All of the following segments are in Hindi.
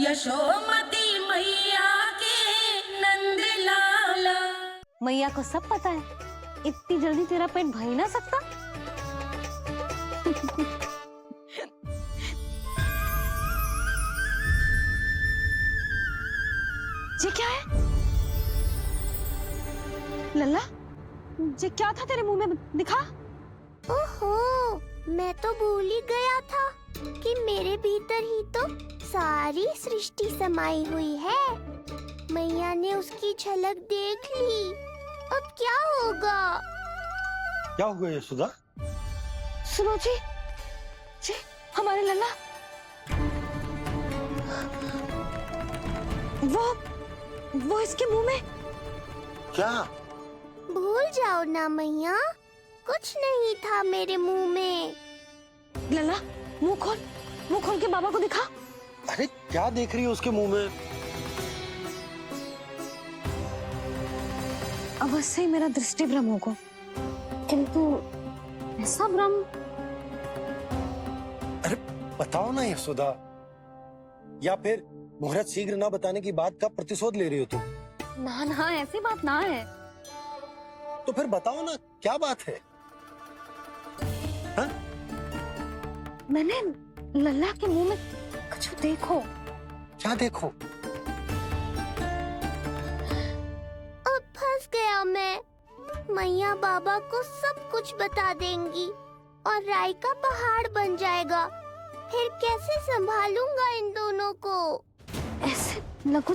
यशोमती मैया के नंद लाला। मैया को सब पता है, इतनी जल्दी तेरा पेट भर ही ना सकता। ये क्या है लल्ला? ये क्या था तेरे मुंह में, दिखा। ओहो, मैं तो भूल ही गया था कि मेरे भीतर ही तो सारी सृष्टि समाई हुई है। मैया ने उसकी झलक देख ली, अब क्या होगा? क्या हुआ यशोदा? सुनो जी, हमारे लल्ला वो इसके मुंह में। क्या? भूल जाओ ना मैया, कुछ नहीं था मेरे मुंह में। लल्ला मुंह खोल के बाबा को दिखा। अरे क्या देख रही है उसके मुंह में? अवश्य ही मेरा दृष्टि भ्रम होगा, किंतु ऐसा भ्रम। अरे बताओ ना यशोदा, या फिर मुहूर्त शीघ्र ना बताने की बात का प्रतिशोध ले रही हो तुम? ना ऐसी बात ना है। तो फिर बताओ ना क्या बात है? हा? मैंने लल्ला के मुंह में कुछ देखो। क्या देखो? अब फंस गया मैं। मैया बाबा को सब कुछ बता देंगी और राय का पहाड़ बन जाएगा। फिर कैसे संभालूंगा इन दोनों को? ऐसे लगो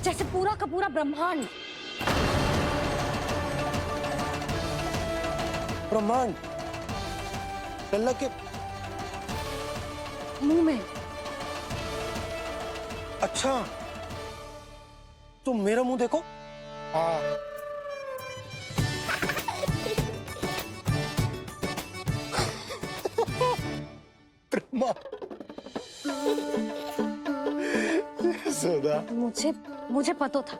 जैसे पूरा का पूरा ब्रह्मांड। ब्रह्मांड लल्ला के मुंह में। अच्छा, तुम मेरा मुंह देखो। यशोदा, मुझे पता था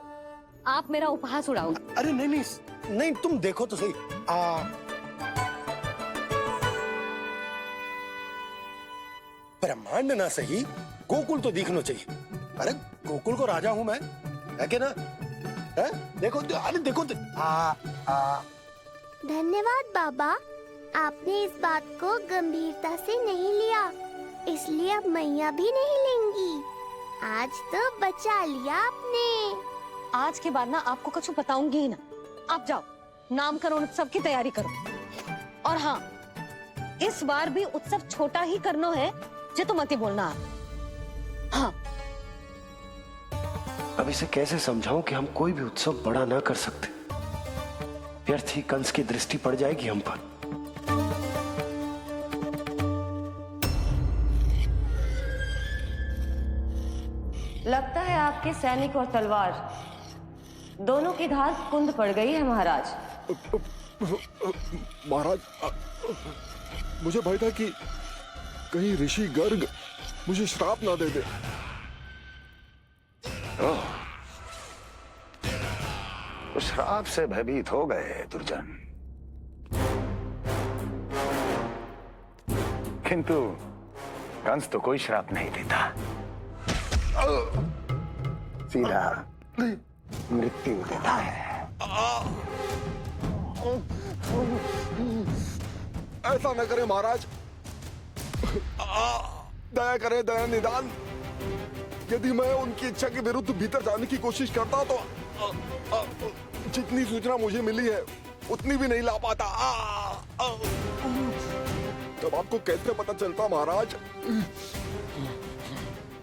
आप मेरा उपहास उड़ाओगे। अरे नहीं, तुम देखो तो सही। ब्रह्मांड ना सही, गोकुल तो दिखना चाहिए। अरे गोकुल को राजा हूं मैं, है कि ना? है? देखो, अरे देखो। धन्यवाद बाबा, आपने इस बात को गंभीरता से नहीं लिया, इसलिए अब मैया भी नहीं लेंगी। आज तो बचा लिया आपने। आज के बाद ना आपको कुछ बताऊंगी ही ना। आप जाओ, नामकरण उत्सव की तैयारी करो। और हाँ, इस बार भी उत्सव छोटा ही करना है, जो तो मत ही बोलना। हाँ। अब इसे कैसे समझाऊं कि हम कोई भी उत्सव बड़ा ना कर सकते? व्यर्थ ही कंस की दृष्टि पड़ जाएगी हम पर। लगता है आपके सैनिक और तलवार दोनों की धार कुंद पड़ गई है महाराज। महाराज, मुझे भय था कि कहीं ऋषि गर्ग मुझे श्राप ना दे दे। तो श्राप से भयभीत हो गए दुर्जन, किंतु कंस तो कोई श्राप नहीं देता, सीधा मृत्यु देता है। ऐसा न करें महाराज, दया करें, दया निदान। यदि मैं उनकी इच्छा के विरुद्ध भीतर जाने की कोशिश करता तो जितनी सूचना मुझे मिली है उतनी भी नहीं ला पाता। तब आपको कैसे पता चलता महाराज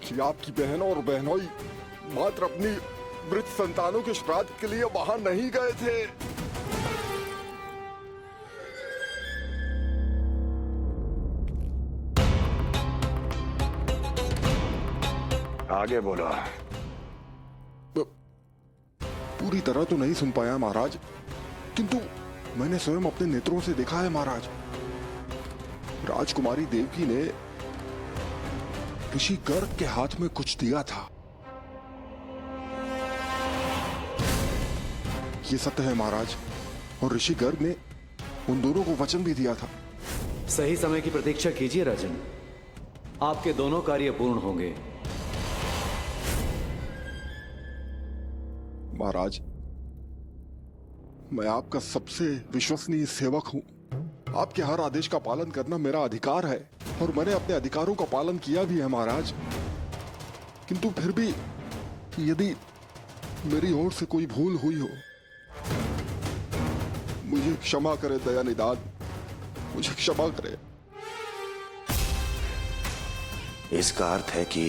कि आपकी बहन और बहनोई मात्र अपनी मृत संतानों के श्राद्ध के लिए वहां नहीं गए थे? आगे बोलो। पूरी तरह तो नहीं सुन पाया महाराज, किंतु मैंने स्वयं अपने नेत्रों से देखा है महाराज। राजकुमारी देवकी ने ऋषि गर्ग के हाथ में कुछ दिया था। ये सत्य है महाराज, और ऋषि गर्ग ने उन दोनों को वचन भी दिया था। सही समय की प्रतीक्षा कीजिए राजन, आपके दोनों कार्य पूर्ण होंगे। महाराज, मैं आपका सबसे विश्वसनीय सेवक हूं। आपके हर आदेश का पालन करना मेरा अधिकार है और मैंने अपने अधिकारों का पालन किया भी है महाराज। किंतु फिर भी यदि मेरी ओर से कोई भूल हुई हो, मुझे क्षमा करे दयानिधान, मुझे क्षमा करे। इसका अर्थ है कि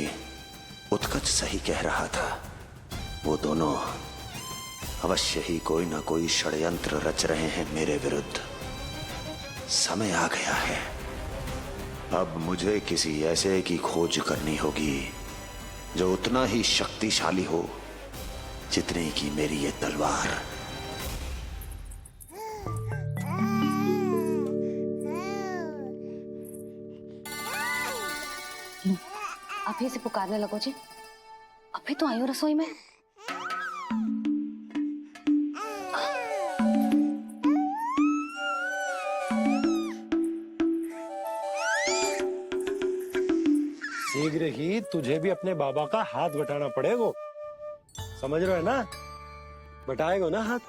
उत्कच सही कह रहा था। वो दोनों अवश्य ही कोई ना कोई षड्यंत्र रच रहे हैं मेरे विरुद्ध। समय आ गया है, अब मुझे किसी ऐसे की खोज करनी होगी जो उतना ही शक्तिशाली हो जितनी की मेरी ये तलवार। अभी से पुकारने लगो जी, अभी तो आई हूँ रसोई में। शीघ्र ही तुझे भी अपने बाबा का हाथ बटाना पड़ेगा, समझ रहे हो ना? बटाएगा ना हाथ?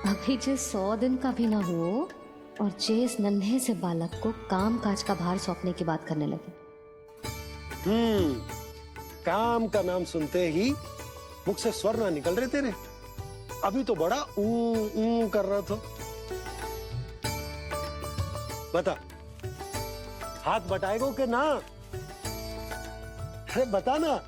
अभी जे 100 दिन का भी ना हो और जे इस नन्हे से बालक को काम काज का भार सौंपने की बात करने लगे। काम का नाम सुनते ही मुख से स्वर ना निकल रहे तेरे। अभी तो बड़ा ऊ कर रहा था। बता, हाथ बटाएगो के ना? अरे बता ना।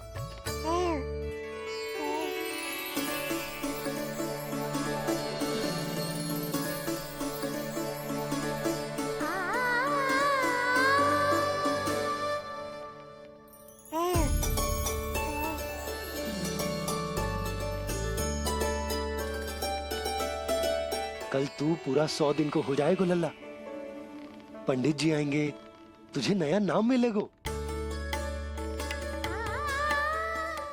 कल तू पूरा 100 दिन को हो जाएगा लल्ला। पंडित जी आएंगे, तुझे नया नाम मिलेगा।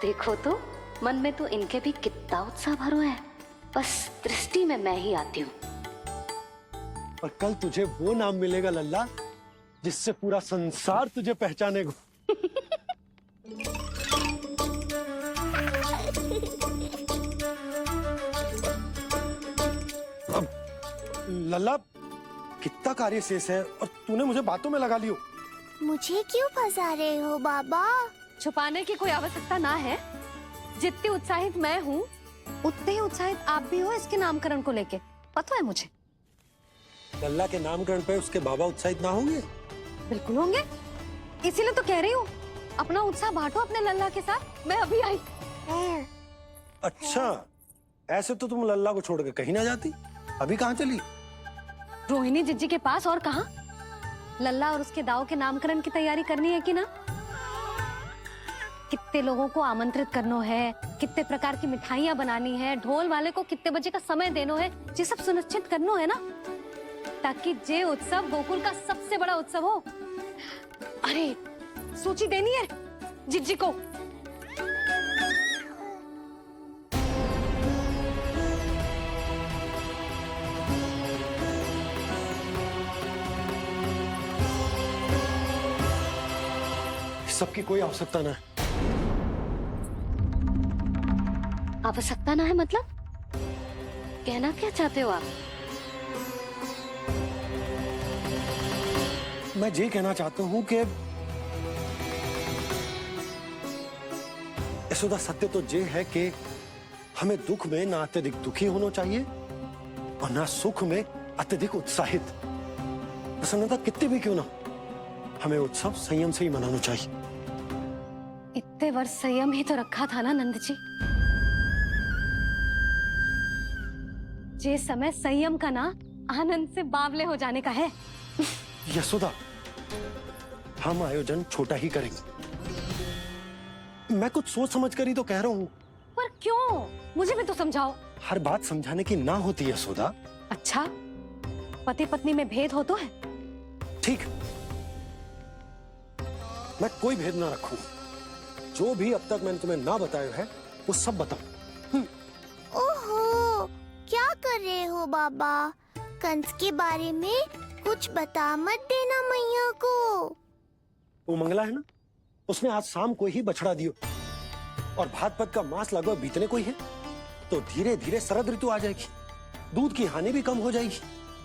देखो तो मन में तो इनके भी कितना उत्साह भरो है, बस दृष्टि में मैं ही आती हूँ। और कल तुझे वो नाम मिलेगा लल्ला जिससे पूरा संसार तुझे पहचानेगा। लल्ला, कितना कार्य शेष है और तूने मुझे बातों में लगा लियो। मुझे क्यों फंसा रहे हो बाबा? छुपाने की कोई आवश्यकता ना है। जितनी उत्साहित मैं हूँ उतने ही उत्साहित आप भी हो इसके नामकरण को लेके, पता है मुझे। लल्ला के नामकरण पे उसके बाबा उत्साहित ना होंगे? बिल्कुल होंगे, इसीलिए तो कह रही हूँ अपना उत्साह बांटो अपने लल्ला के साथ। मैं अभी आई। अच्छा, ऐसे तो तुम लल्ला को छोड़ के कहीं ना जाती। अभी कहाँ चली? रोहिणी जिज्जी के पास, और कहाँ? लल्ला और उसके दाऊ के नामकरण की तैयारी करनी है कि ना? कितने लोगों को आमंत्रित करना है, कितने प्रकार की मिठाइयाँ बनानी है, ढोल वाले को कितने बजे का समय देना है, ये सब सुनिश्चित करना है ना, ताकि जे उत्सव गोकुल का सबसे बड़ा उत्सव हो। अरे सूची देनी है जिज्जी को। सबकी कोई आवश्यकता ना है। आवश्यकता ना है मतलब? कहना क्या चाहते हो आप? मैं ये कहना चाहता हूँ कि यशोदा, सत्य तो ये है कि हमें दुख में ना अत्यधिक दुखी होना चाहिए और ना सुख में अत्यधिक उत्साहित। प्रसन्नता कितनी भी क्यों ना, हमें उत्सव संयम से ही मनाना चाहिए। इतने वर्ष संयम ही तो रखा था ना नंद जी। जे समय संयम का ना आनंद से बावले हो जाने का है। यशोदा, हम आयोजन छोटा ही करेंगे। मैं कुछ सोच समझ कर ही तो कह रहा हूँ। पर क्यों? मुझे भी तो समझाओ। हर बात समझाने की ना होती यशोदा। अच्छा, पति पत्नी में भेद हो तो है? ठीक, मैं कोई भेद ना रखूं। जो भी अब तक मैंने तुम्हें ना बताया है वो सब बताऊं। ओहो, क्या कर रहे हो बाबा? कंस के बारे में कुछ बता मत देना मैया को। वो मंगला है ना, उसने आज शाम को ही बछड़ा दियो और भात पत का मांस लगभग बीतने को ही है, तो धीरे धीरे शरद ऋतु आ जाएगी, दूध की हानि भी कम हो जाएगी।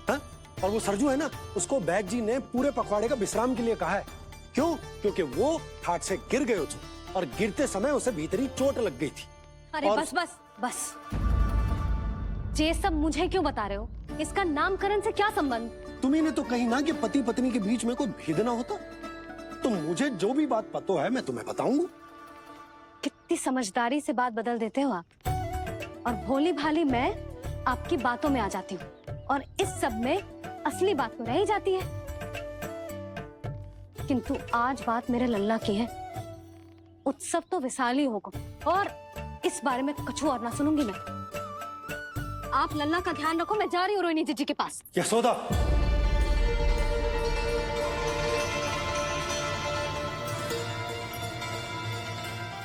हाँ? और वो सरजू है ना, उसको बैग जी ने पूरे पखवाड़े का विश्राम के लिए कहा है। क्यों? क्योंकि वो ठाट से गिर गए थे और गिरते समय उसे भीतरी चोट लग गई थी। अरे और... बस बस बस, ये सब मुझे क्यों बता रहे हो? इसका नामकरण से क्या संबंध? तुम्ही ने तो कही ना कि पति पत्नी के बीच में कोई भेद ना होता, तो मुझे जो भी बात पता है मैं तुम्हें बताऊंगा। कितनी समझदारी से बात बदल देते हो आप, और भोली भाली मैं आपकी बातों में आ जाती हूँ और इस सब में असली बात तो रह ही जाती है। किंतु आज बात मेरे लल्ला की है, उत्सव तो विशाल ही होगा और इस बारे में कछु और ना सुनूंगी मैं। आप लल्ला का ध्यान रखो, मैं जा रही हूँ रोहिणी जी के पास। यशोदा,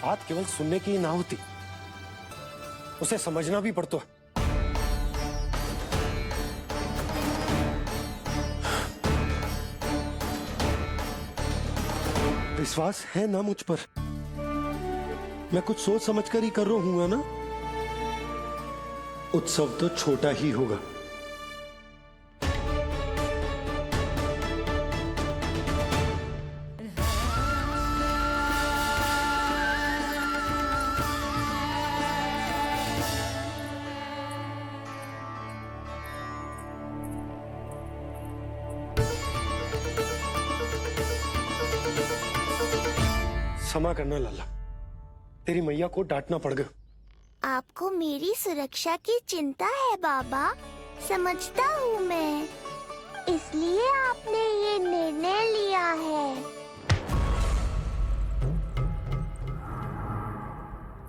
बात केवल सुनने की ना होती, उसे समझना भी पड़ता है। विश्वास है ना मुझ पर? मैं कुछ सोच समझ कर ही कर रहा हूँ ना। उत्सव तो छोटा ही होगा। क्षमा करना लल्ला, तेरी मैया को डांटना पड़ गया। आपको मेरी सुरक्षा की चिंता है बाबा, समझता हूँ मैं, इसलिए आपने ये निर्णय लिया है।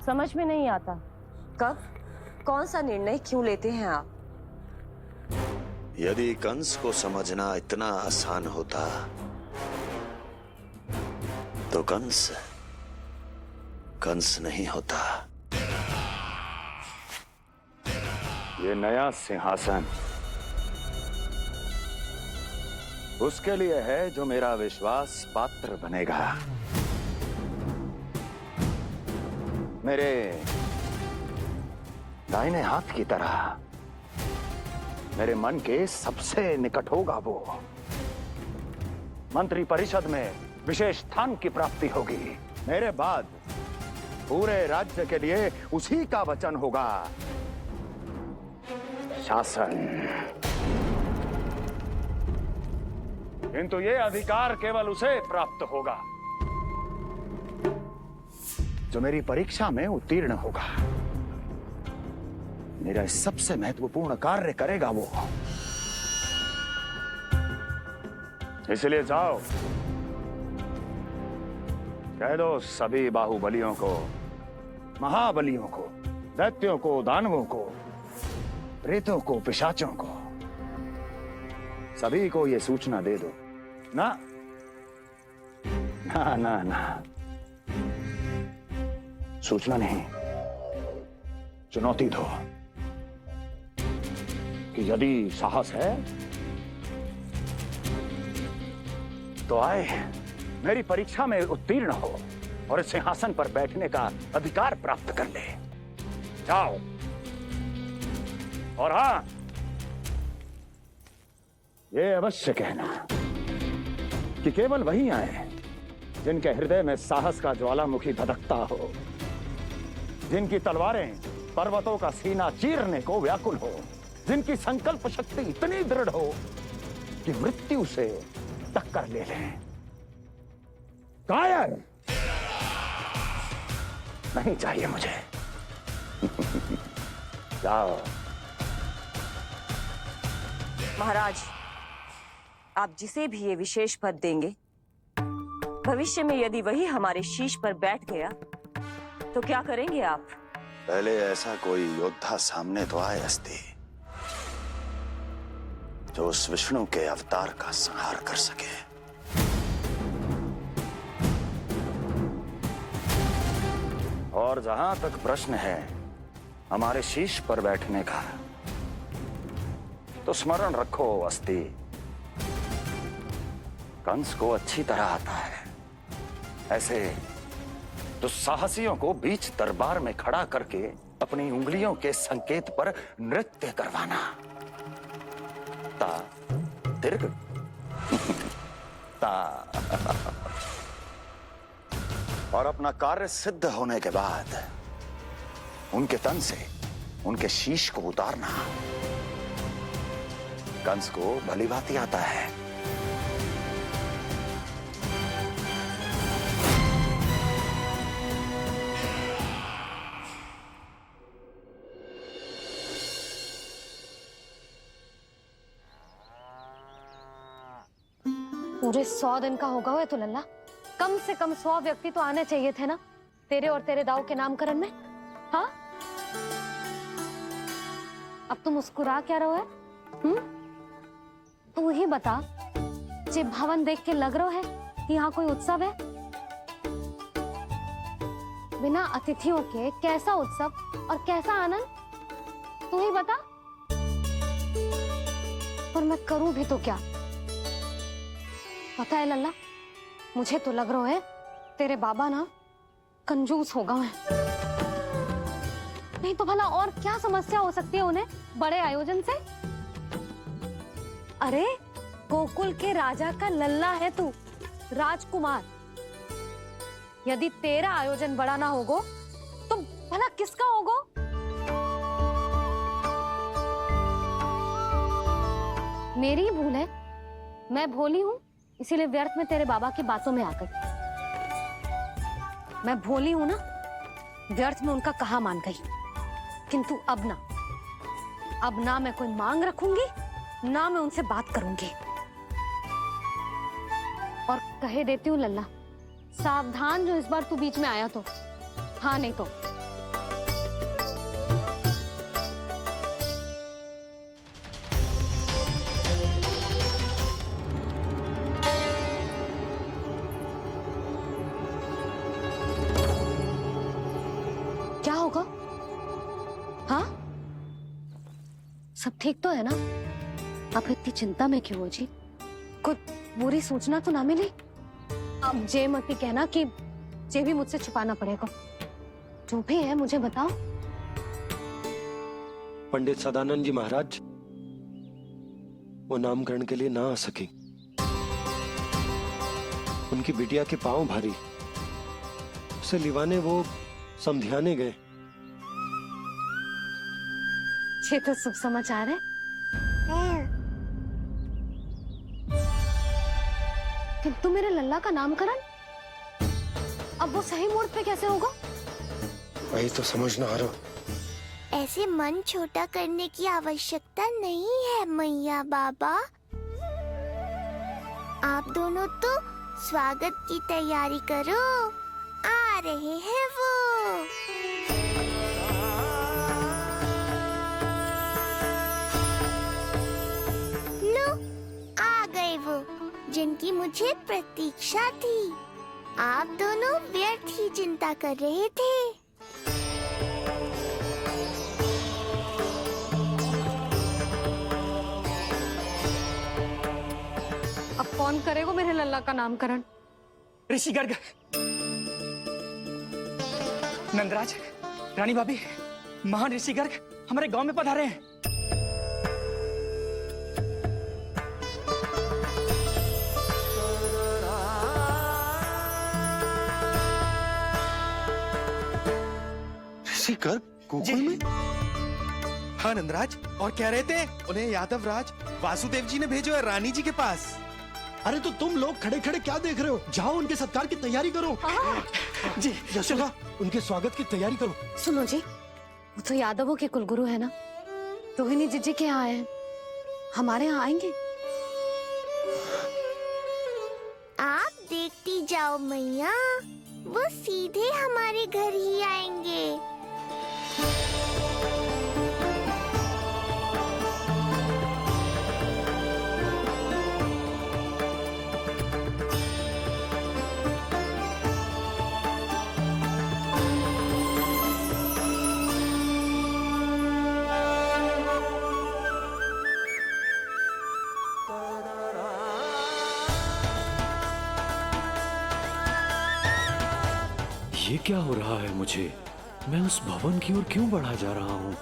समझ में नहीं आता, कब कौन सा निर्णय क्यों लेते हैं आप? यदि कंस को समझना इतना आसान होता तो कंस नहीं होता। ये नया सिंहासन उसके लिए है जो मेरा विश्वास पात्र बनेगा। मेरे दाहिने हाथ की तरह मेरे मन के सबसे निकट होगा वो। मंत्री परिषद में विशेष स्थान की प्राप्ति होगी। मेरे बाद पूरे राज्य के लिए उसी का वचन होगा। शासन। किंतु ये अधिकार केवल उसे प्राप्त होगा जो मेरी परीक्षा में उत्तीर्ण होगा। मेरा सबसे महत्वपूर्ण कार्य करेगा वो। इसलिए जाओ, कह दो सभी बाहुबलियों को, महाबलियों को, दैत्यों को, दानवों को, प्रेतों को, पिशाचों को, सभी को ये सूचना दे दो ना ना ना ना, सूचना नहीं, चुनौती दो कि यदि साहस है तो आए, मेरी परीक्षा में उत्तीर्ण हो और इस सिंहासन पर बैठने का अधिकार प्राप्त कर ले। जाओ। और हां, ये अवश्य कहना कि केवल वही आए जिनके हृदय में साहस का ज्वालामुखी धधकता हो, जिनकी तलवारें पर्वतों का सीना चीरने को व्याकुल हो, जिनकी संकल्प शक्ति इतनी दृढ़ हो कि मृत्यु से टक्कर ले लें। कायर नहीं चाहिए मुझे। जाओ। महाराज, आप जिसे भी ये विशेष पद देंगे, भविष्य में यदि वही हमारे शीश पर बैठ गया तो क्या करेंगे आप? पहले ऐसा कोई योद्धा सामने तो आए अस्ति जो उस विष्णु के अवतार का संहार कर सके। और जहां तक प्रश्न है हमारे शीश पर बैठने का, तो स्मरण रखो अस्ति, कंस को अच्छी तरह आता है ऐसे दुस्साहसियों को बीच दरबार में खड़ा करके अपनी उंगलियों के संकेत पर नृत्य करवाना। ता दीर्घ ता और अपना कार्य सिद्ध होने के बाद उनके तन से उनके शीश को उतारना। कंस को भली भांति आता है। पूरे 100 दिन का होगा हुआ तो लल्ला, कम से कम 100 व्यक्ति तो आने चाहिए थे ना तेरे और तेरे दाऊ के नामकरण में। हाँ, अब तुम मुस्कुरा क्या रहो है? तू ही बता, जे भवन देख के लग रहा है कि यहाँ कोई उत्सव है? बिना अतिथियों के कैसा उत्सव और कैसा आनंद, तू ही बता। और मैं करूं भी तो क्या? पता है लल्ला, मुझे तो लग रहा है तेरे बाबा ना कंजूस हो गए हैं। नहीं तो भला और क्या समस्या हो सकती है उन्हें बड़े आयोजन से? अरे गोकुल के राजा का लल्ला है तू, राजकुमार। यदि तेरा आयोजन बड़ा ना होगो तो भला किसका होगो? मेरी ही भूल है, मैं भोली हूं, इसीलिए व्यर्थ में तेरे बाबा की बातों में आ गई। मैं भोली हूं ना, व्यर्थ में उनका कहा मान गई। किंतु अब ना मैं कोई मांग रखूंगी, ना मैं उनसे बात करूंगी। और कहे देती हूँ लल्ला, सावधान जो इस बार तू बीच में आया तो। हाँ नहीं तो क्या होगा? हाँ, सब ठीक तो है ना? आप इतनी चिंता में क्यों हो जी? कुछ बुरी सूचना तो ना मिली? अब जे मत कहना कि जे भी मुझसे छुपाना पड़ेगा। जो भी है मुझे बताओ। पंडित सदानंद जी महाराज वो नामकरण के लिए ना आ सके। उनकी बिटिया के पांव भारी, उसे लिवाने वो समझाने गए। ये तो शुभ समाचार है। किंतु मेरे लल्ला का नामकरण अब वो सही मुहूर्त पे कैसे होगा? वही तो समझ ना आ रहा। ऐसे मन छोटा करने की आवश्यकता नहीं है मैया बाबा। आप दोनों तो स्वागत की तैयारी करो, आ रहे हैं वो। लो, आ गए वो जिनकी मुझे प्रतीक्षा थी। आप दोनों व्यर्थ ही चिंता कर रहे थे। अब कौन करेगा मेरे लल्ला का नामकरण? ऋषि गर्ग, नंदराज, रानी भाभी, महान ऋषि गर्ग हमारे गांव में पधारे हैं। ऋषि गर्ग गोकुल में? हाँ नंदराज, और कह रहे थे उन्हें यादव राज वासुदेव जी ने भेजो है रानी जी के पास। अरे तो तुम लोग खड़े खड़े क्या देख रहे हो? जाओ उनके सत्कार की तैयारी करो। जी यशोदा, उनके स्वागत की तैयारी करो। सुनो जी, वो तो यादवों के कुलगुरु है ना, रोहिणी जीजी के यहाँ आए हैं, हमारे यहाँ आएंगे। आप देखती जाओ मैया, वो सीधे हमारे घर ही आएंगे। ये क्या हो रहा है मुझे? मैं उस भवन की ओर क्यों बढ़ा जा रहा हूँ?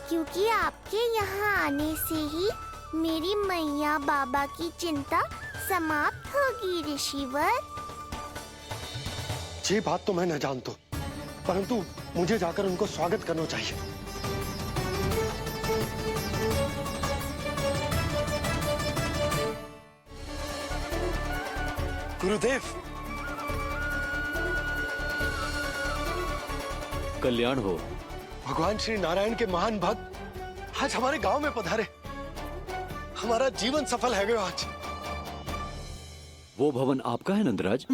क्योंकि आपके यहाँ आने से ही मेरी मैया बाबा की चिंता समाप्त होगी ऋषिवर। ये बात तो मैं न जानता, परंतु मुझे जाकर उनको स्वागत करना चाहिए। गुरुदेव, कल्याण हो। भगवान श्री नारायण के महान भक्त आज हमारे गांव में पधारे। हमारा जीवन सफल है गया आज। वो भवन आपका है नंदराज?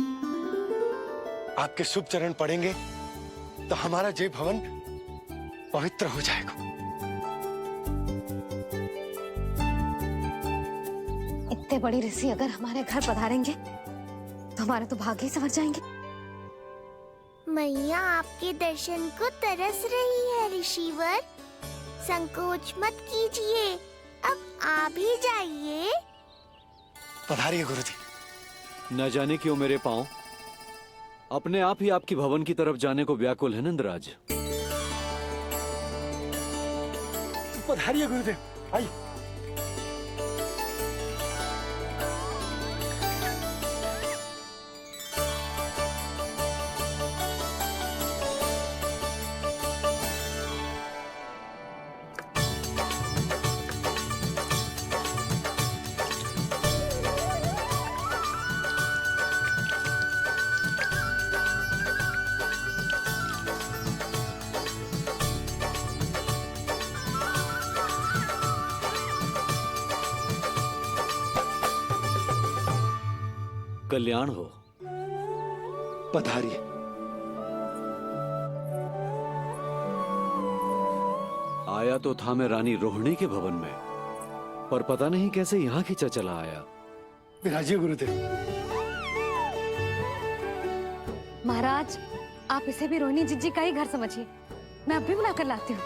आपके शुभ चरण पड़ेंगे तो हमारा जय भवन पवित्र हो जाएगा। इतने बड़ी ऋषि अगर हमारे घर पधारेंगे तो हमारे तो भाग्य ही संवर जाएंगे। मैया आपके दर्शन को तरस रही है ऋषिवर। संकोच मत कीजिए, अब आप ही जाइए। पधारिए गुरुजी। न जाने क्यों मेरे पांव अपने आप ही आपकी भवन की तरफ जाने को व्याकुल है नंदराज। पधारिए गुरुदेव, आइए। कल्याण हो। पधारिए। आया तो था मैं रानी रोहिणी के भवन में, पर पता नहीं कैसे यहाँ खींचा चला आया। विराजिए गुरुदेव। महाराज, आप इसे भी रोहिणी जीजी का ही घर समझिए। मैं अब भी बुलाकर लाती हूँ।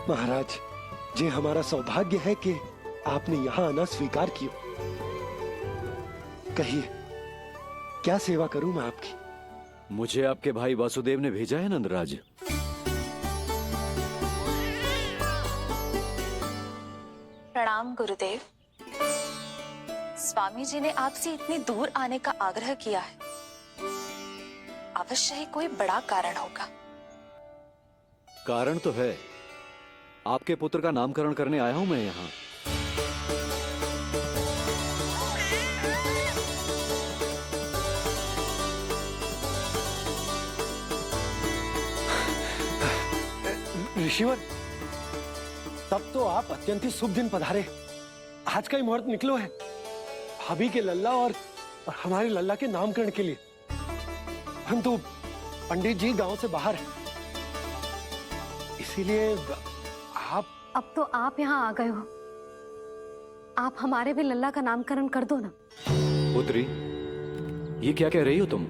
महाराज, ये हमारा सौभाग्य है कि आपने यहाँ आना स्वीकार किया। कहिए, क्या सेवा करूं मैं आपकी? मुझे आपके भाई वासुदेव ने भेजा है नंदराज। प्रणाम गुरुदेव। स्वामी जी ने आपसे इतनी दूर आने का आग्रह किया है। अवश्य ही कोई बड़ा कारण होगा। कारण तो है। आपके पुत्र का नामकरण करने आया हूं मैं यहाँ। ऋषिवर, तब तो आप अत्यंत ही शुभ दिन पधारे। आज का ही मुहूर्त निकलो है भाभी के लल्ला और हमारे लल्ला के नामकरण के लिए। परंतु पंडित जी गांव से बाहर हैं, इसीलिए आप। अब तो आप यहाँ आ गए हो, आप हमारे भी लल्ला का नामकरण कर दो ना। पुत्री, ये क्या कह रही हो तुम?